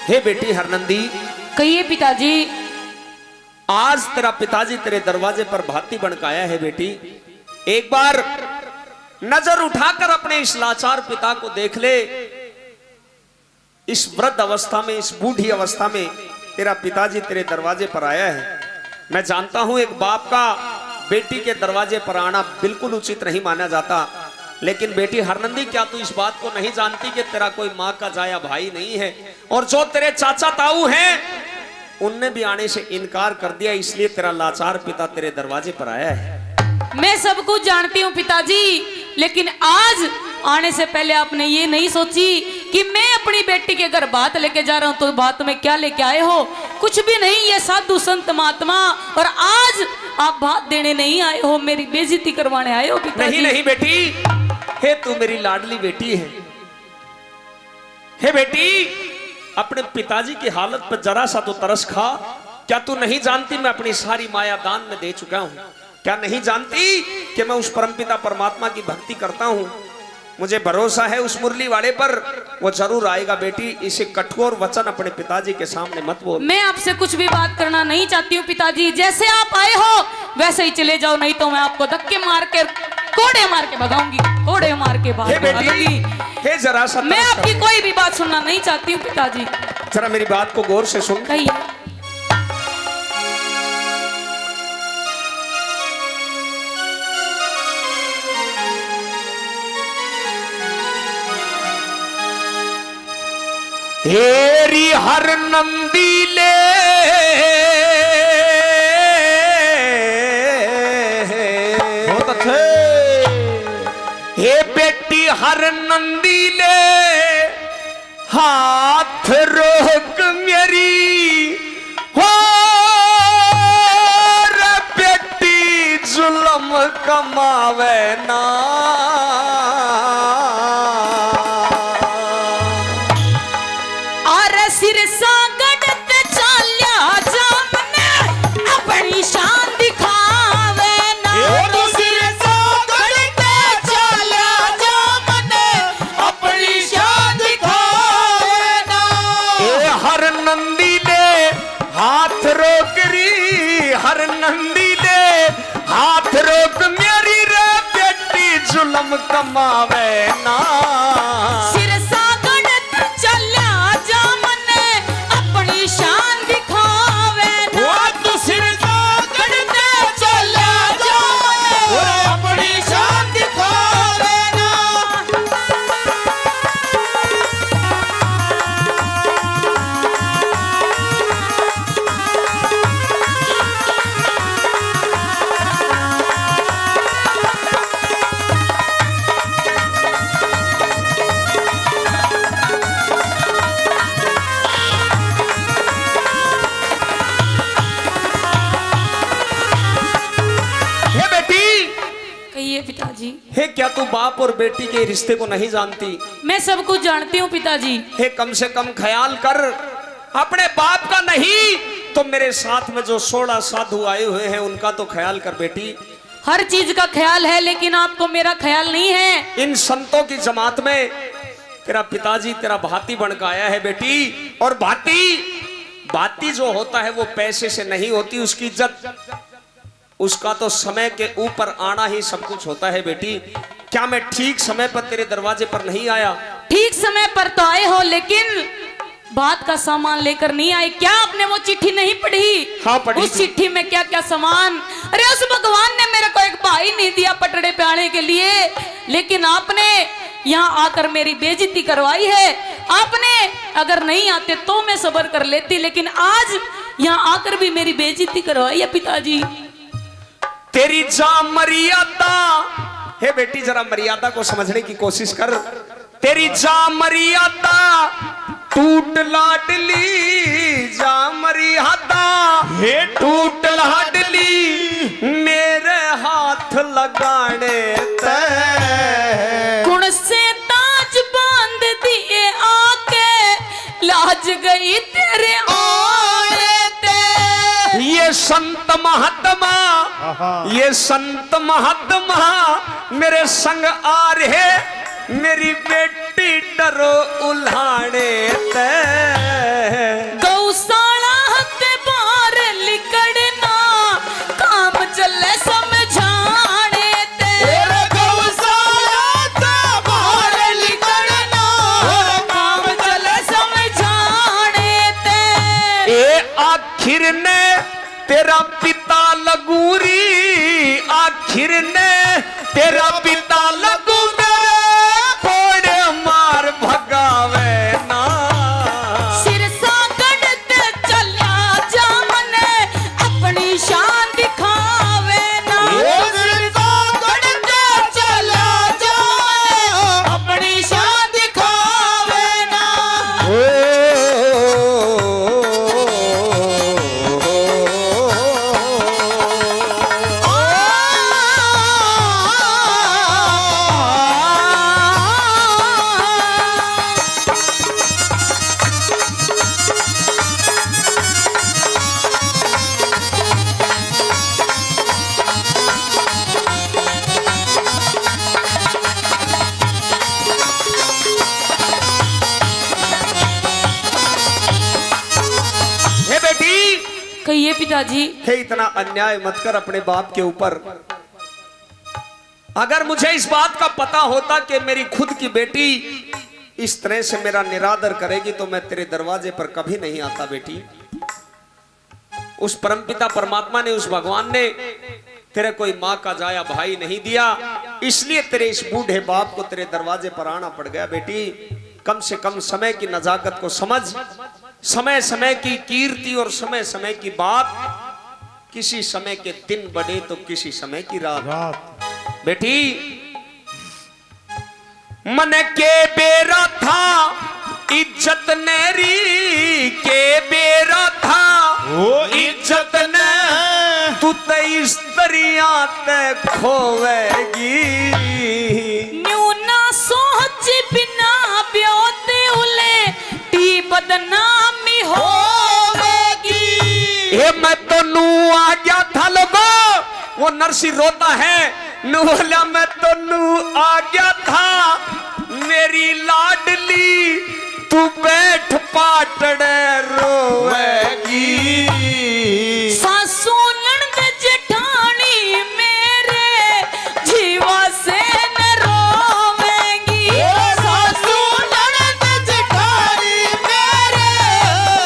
हे बेटी हरनंदी, कहिए पिताजी। आज तेरा पिताजी तेरे दरवाजे पर भाती बनकाया है बेटी। एक बार नजर उठाकर अपने इस लाचार पिता को देख ले। इस वृद्ध अवस्था में, इस बूढ़ी अवस्था में तेरा पिताजी तेरे दरवाजे पर आया है। मैं जानता हूं एक बाप का बेटी के दरवाजे पर आना बिल्कुल उचित नहीं माना जाता, लेकिन बेटी हरनंदी, क्या तू इस बात को नहीं जानती कि तेरा कोई माँ का जाया भाई नहीं है? और जो तेरे चाचा ताऊ हैं उनने भी आने से इनकार कर दिया, इसलिए तेरा लाचार पिता तेरे दरवाजे पर आया है। मैं सब कुछ जानती हूँ पिताजी, लेकिन आज आने से पहले आपने ये नहीं सोची कि मैं अपनी बेटी के घर बात लेके जा रहा हूँ, तो बात में क्या लेके आए हो? कुछ भी नहीं, ये साधु संत महात्मा, और आज आप बात देने नहीं आए हो, मेरी बेइज्जती करवाने आए हो पिताजी। नहीं नहीं बेटी, हे तू मेरी लाडली बेटी है। हे बेटी, अपने पिताजी की हालत पर जरा सा तो तरस खा। क्या तू नहीं जानती मैं अपनी सारी माया दान में दे चुका हूं? क्या नहीं जानती कि मैं उस परमपिता परमात्मा की भक्ति करता हूं? मुझे भरोसा है उस मुरली वाले पर, वो जरूर आएगा बेटी। इसे कठोर वचन अपने पिताजी के सामने मत बोल। मैं आपसे कुछ भी बात करना नहीं चाहती हूँ पिताजी। जैसे आप आए हो वैसे ही चले जाओ, नहीं तो मैं आपको धक्के मार के, कोड़े मार के भगाऊंगी, कोड़े मार के भगाऊंगी। हे जरा सा, मैं आपकी कोई भी बात सुनना नहीं चाहती हूँ पिताजी। जरा मेरी बात को गौर से सुन। कहिए। हेरी हरनंदी ले बहुत अच्छे। हे बेटी हरनंदी ले हाथ रोक मेरी हो रे बेटी, जुल्म कमावे ना। हरनंदी ले हाथ रोक मेरी रे बेटी, जुल्म कमावे ना। सिरसा गढ़त चल्या जा मने अपनी शान दिखावे ना। तू सिरसा गढ़त चल्या जा मने अपनी शान दिखावे ना। पिताजी, हे क्या तू बाप और बेटी के रिश्ते को नहीं जानती? मैं सब कुछ जानती हूँ पिताजी। हे कम से कम ख्याल कर, अपने बाप का नहीं तो मेरे साथ में जो 16 साधु आए हुए हैं उनका तो ख्याल कर बेटी। हर चीज का ख्याल है, लेकिन आपको मेरा ख्याल नहीं है। इन संतों की जमात में तेरा पिताजी तेरा भाती बनकाया है बेटी। और भाती जो होता है वो पैसे से नहीं होती, उसकी इज्जत, उसका तो समय के ऊपर आना ही सब कुछ होता है बेटी। क्या मैं ठीक समय पर तेरे दरवाजे पर नहीं आया? ठीक समय पर तो आए हो, लेकिन बात का सामान लेकर नहीं आए। क्या आपने वो चिट्ठी नहीं पढ़ी? हाँ पढ़ी। उस चिट्ठी में क्या क्या सामान, अरे उस भगवान ने मेरे को एक भाई नहीं दिया पटड़े पे आने के लिए, लेकिन आपने यहाँ आकर मेरी बेइज्जती करवाई है। आपने अगर नहीं आते तो मैं सब्र कर लेती, लेकिन आज यहाँ आकर भी मेरी बेइज्जती करवाई है पिताजी। तेरी जा मर्यादा, हे बेटी जरा मर्यादा को समझने की कोशिश कर। तेरी जा मर्यादा टूट लाडली, जा मर्यादा हे टूट लाडली, मेरे हाथ लगाने ते कुण से ताज बांध दिए आके, लाज गई तेरे आने ते। ये संत महात्मा, ये संत महात्मा मेरे संग आ रहे, मेरी बेटी डरो उल्हाड़े ते। तेरा पिता लगूरी आखिर ने तेरा पिता लगू कोड़े मार भगावे ना सिरसा गढ़ते चला जा मने अपनी शान दिखावे ना सिरसा गढ़ते चला जा अपनी शान दिखावे ना हे बेटी कहिए पिताजी। हे इतना अन्याय मत कर अपने बाप के ऊपर। अगर मुझे इस बात का पता होता कि मेरी खुद की बेटी इस तरह से मेरा निरादर करेगी तो मैं तेरे दरवाजे पर कभी नहीं आता बेटी। उस परमपिता परमात्मा ने, उस भगवान ने तेरे कोई माँ का जाया भाई नहीं दिया, इसलिए तेरे इस बूढ़े बाप को तेरे दरवाजे पर आना पड़ गया बेटी। कम से कम समय की नजाकत को समझ, समय समय की कीर्ति और समय समय की बात। किसी समय के दिन बड़े तो किसी समय की रात। बेटी मन के बेरा था इज्जत नेरी के बेरा था इज्जत ने तू तेईस दरिया ते खोवेगी न्यू ना सोच बिना ब्योते उले टी बदनामी होवेगी। ये मैं तो नू आ गया था लोगो, वो नरसी रोता है नू बोला मैं तो नू आ गया था मेरी लाडली तू बैठ पाटड़े रोवेगी। सासू नंद जेठानी मेरे जीवा से न रोवेंगी। सासू ननद जेठानी मेरे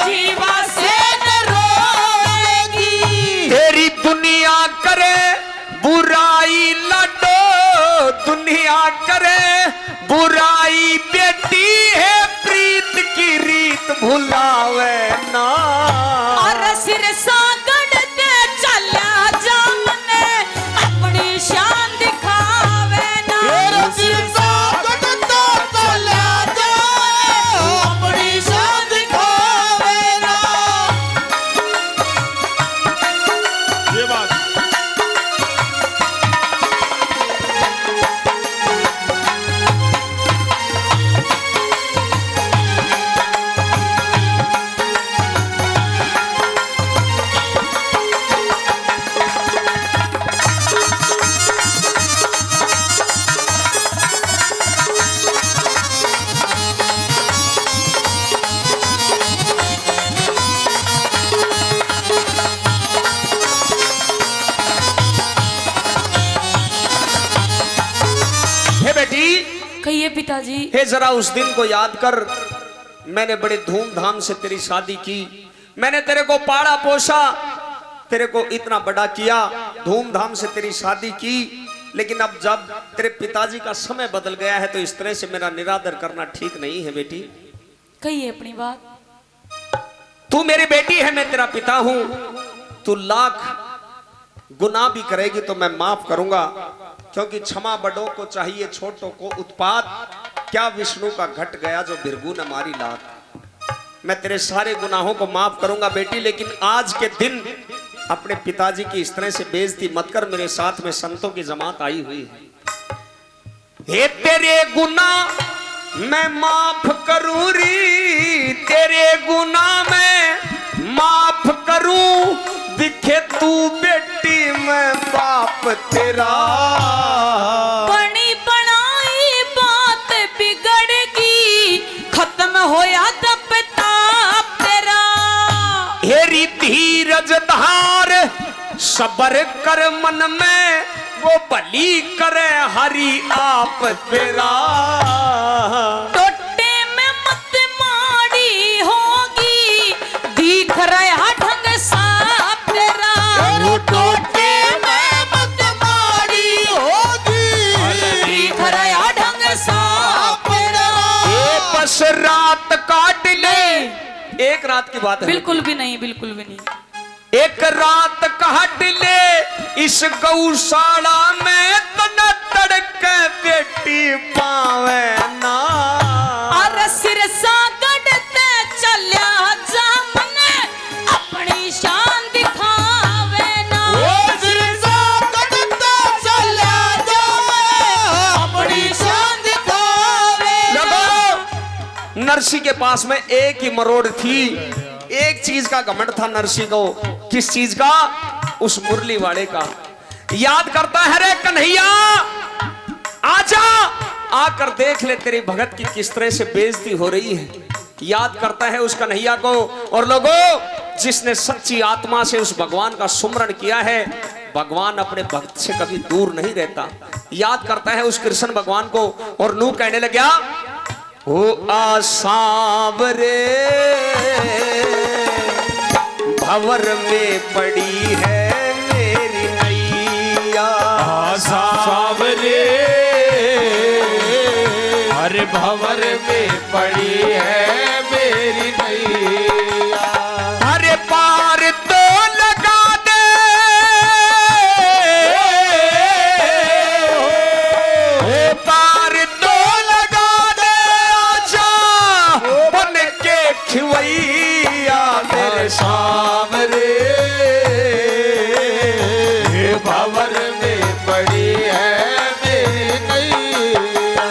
जीवा से न रोवेंगी। तेरी दुनिया करे बुराई लडो, दुनिया करे बुराई बेटी है प्रीत की रीत भुलावे ना। और सिरसा गढ़ते चला जा मने अपनी शान दिखावे ना। सिरसा गढ़ते चला जा अपनी शान दिखावे ना। ये बात हे बेटी कहिए पिताजी। हे जरा उस दिन को याद कर, मैंने बड़े धूमधाम से तेरी शादी की, मैंने तेरे को पाला पोसा, तेरे को इतना बड़ा किया, धूमधाम से तेरी शादी की। लेकिन अब जब तेरे पिताजी का समय बदल गया है तो इस तरह से मेरा निरादर करना ठीक नहीं है बेटी। कहिए अपनी बात। तू मेरी बेटी है, मैं तेरा पिता हूं। तू लाख गुनाह भी करेगी तो मैं माफ करूंगा, क्योंकि क्षमा बड़ों को चाहिए छोटों को उत्पात। क्या विष्णु का घट गया जो भृगु न मारी लात। मैं तेरे सारे गुनाहों को माफ करूंगा बेटी, लेकिन आज के दिन अपने पिताजी की इस तरह से बेइज्जती मत कर। मेरे साथ में संतों की जमात आई हुई है। हे तेरे गुनाह मैं माफ करूं री, तेरे गुनाह मैं माफ करूं। दिखे तू बेटी मैं बाप तेरा, बनी बनाई बात बिगड़गी, खत्म होया तब ताप तेरा। हेरी धीरज धार सबर कर मन में, वो भली करे हरि आप तेरा। टोटे में मत माड़ी होगी, दिख रहा ढंग साफ तेरा। बस रात काट ले। एक रात की बात है, बिल्कुल भी नहीं, बिल्कुल भी नहीं। एक रात काट ले इस गौशाला में, तो न तड़के बेटी पावे ना। अरे सिर सा गड़ते चल्या जा मने अपनी शान दिखावे ना। ओ सिरसा कटता चला जा अपनी शान दिखावे ना। लगो नरसी के पास में एक ही मरोड़ थी, एक चीज का घमंड था नरसी को। किस चीज का? उस मुरली वाले का। याद करता है रे कन्हैया, आजा आकर देख ले तेरी भगत की किस तरह से बेइज्जती हो रही है। याद करता है उस कन्हैया को। और लोगों, जिसने सच्ची आत्मा से उस भगवान का सुमरण किया है, भगवान अपने भक्त से कभी दूर नहीं रहता। याद करता है उस कृष्ण भगवान को और नू कहने लगा, ओ आसावरे भंवर में पड़ी है मेरी नैया। सावरे हर भंवर में पड़ी है मेरी नैया। अरे पार तो लगा दे, ओ पार तो लगा दे, आजा बन के खिवैया मेरे सावरे भंवर में पड़ी है मेरी नैया।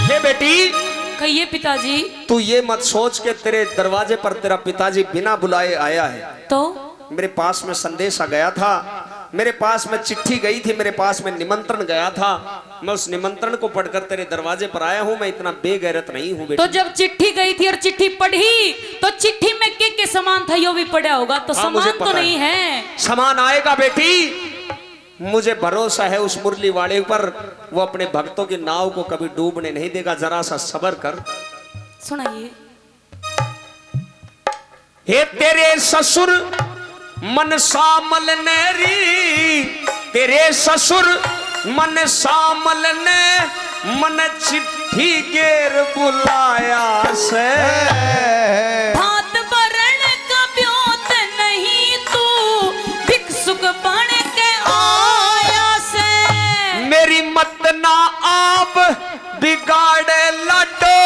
हे बेटी, कहिए पिताजी। तू ये मत सोच के तेरे दरवाजे पर तेरा पिताजी बिना बुलाए आया है। तो मेरे पास में संदेश आ गया था, मेरे पास में चिट्ठी गई थी, मेरे पास में निमंत्रण गया था। मैं उस निमंत्रण को पढ़कर तेरे दरवाजे पर आया हूं। मैं इतना बेगैरत नहीं हूं बेटी। तो जब चिट्ठी गई थी और चिट्ठी पढ़ी, तो चिट्ठी में के सामान था यो भी पढ़ा होगा, तो हाँ, मुझे सामान तो पता नहीं है। है। सामान आएगा बेटी, मुझे भरोसा है उस मुरली वाले पर। वो अपने भक्तों की नाव को कभी डूबने नहीं देगा। जरा सा सब्र कर। सुनाइए। हे तेरे ससुर मन सामल नेरी, तेरे ससुर मन सामल ने मन चिट्ठी गेर बुलाया से। भात बरण का ब्योत नहीं तू भिक्षुक बन के आया से। मेरी मत ना आप बिगाड़े लाडो,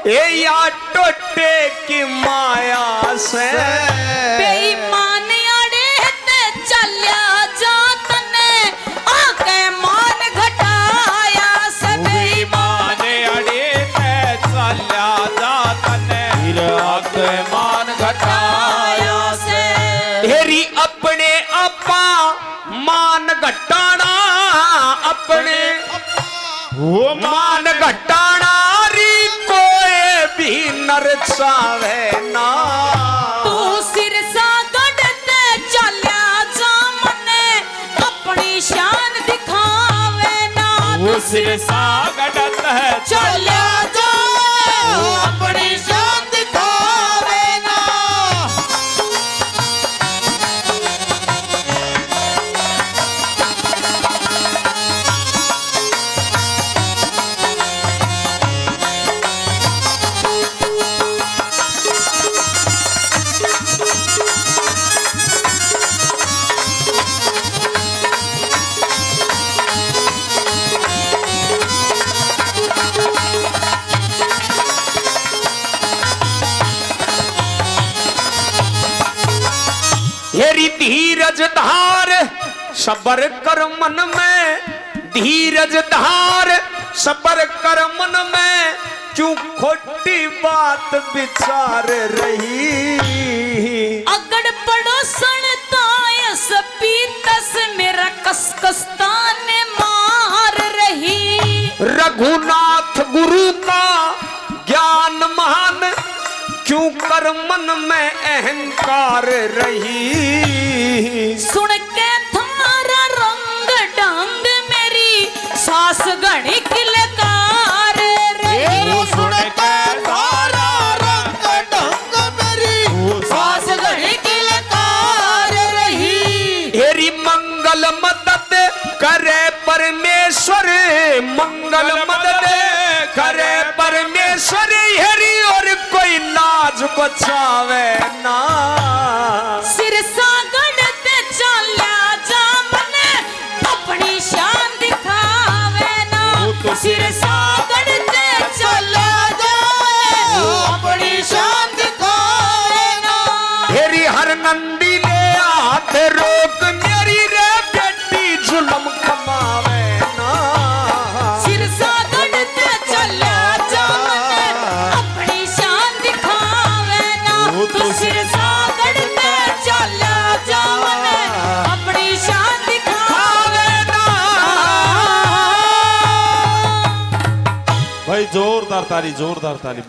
ए या टोटे की माया से। बेईमान अड़े ते चल्या जा तने आके मान घटाया से। बेईमान अड़े ते चल्या जा तने मान घटाया से। हेरी अपने आपा मान घटाना, अपने वो मान घटाना री कोई भी नर चावे ना। तू सिर सा गड़ते चल्या जा मने अपनी शान दिखावे ना। वो सिर सा गड़त है चल्या जा अपनी शान दिखावे ना। हेरी धीरज धार सबर कर मन में, धीरज धार सबर कर मन में, क्यों खोटी बात विचार रही। अगड़ पड़ोसन तायस पीतस मेरा कसकस्ता ने मार रही। रघुनाथ गुरु का ज्ञान महान, क्यों कर मन में अहंकार रही। सुन के थारा रंग ढंग मेरी सास मंगल मदद करे परमेश्वर हरि और कोई लाज बचावे ना सिर सागड़ ते चाल्या जा मने अपनी शान दिखावे ना तो सिर सागड़ ते चाल्या जा अपनी शान दिखावे ना हेरी हर नंदी ले हाथ रोक मेरी रे बेटी जुलम कमावे ना सिर सागड़ ते चाल्या जा मने अपनी शान दिखावे ना तो सिर सागड़ ते चाल्या जा मने अपनी शान दिखावे ना भाई जोरदार ताली बहुत